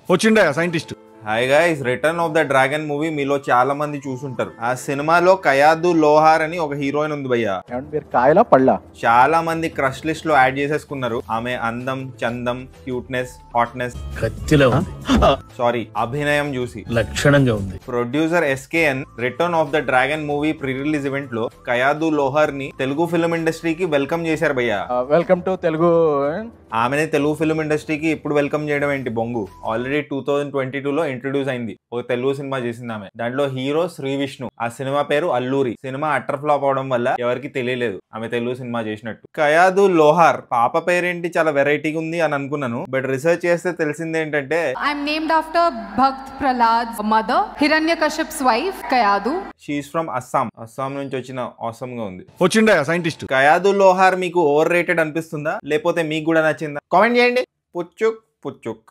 వచ్చిండే scientist. Hi guys, return of the dragon movie మీలో చాలా మంది చూసుంటారు. ఆ సినిమాలో కయాదు లోహార్ అని ఒక హీరోయిన్ ఉంది భయ్యా. కాయలా పళ్ళ చాలా మంది క్రష్ లిస్ట్ లో యాడ్ చేసేసుకున్నారు. ఆమె అందం, చందం, క్యూట్నెస్, హాట్నెస్ అభినయం చూసి లక్షణంగా ఉంది. Producer SKN return of the dragon movie pre release event లో కయాదు లోహార్ ని తెలుగు ఫిల్మ్ ఇండస్ట్రీకి వెల్కమ్ చేశారు భయ్యా. Welcome to Telugu. ఆమెనే తెలుగు ఫిల్మ్ ఇండస్ట్రీకి ఇప్పుడు వెల్కమ్ చేయడం ఏంటి బొంగు. ఆల్రెడీ 2022 లో ఇంట్రొడ్యూస్ అయింది. ఒక తెలుగు సినిమా చేసింది ఆమె. దాంట్లో హీరో శ్రీ విష్ణు. ఆ సినిమా పేరు అల్లూరి. సినిమా అటర్ ఫ్లాప్ అవడం వల్ల ఎవరికి తెలియలేదు ఆమె తెలుగు సినిమా చేసినట్టు. కయాదు లోహార్ పాప పేరేంటి చాలా వెరైటీగా ఉంది అని అనుకున్నాను. బట్ రీసెర్చ్ చేస్తే తెలిసింది ఏంటంటే I'm named after Bhakt Prahlad's mother, Hiranyakaship's wife, Kayadu. She is from Assam. Assam నుంచి వచ్చిన ఆసమ్ గా ఉంది. వచ్చిండే సైంటిస్ట్. కయాదు లోహార్ మీకు ఓవర్ రేటెడ్ అనిపిస్తుందా లేకపోతే మీకు కూడా నచ్చిందా? కామెంట్ చేయండి. పుచ్చుక్ పుచ్చుక్.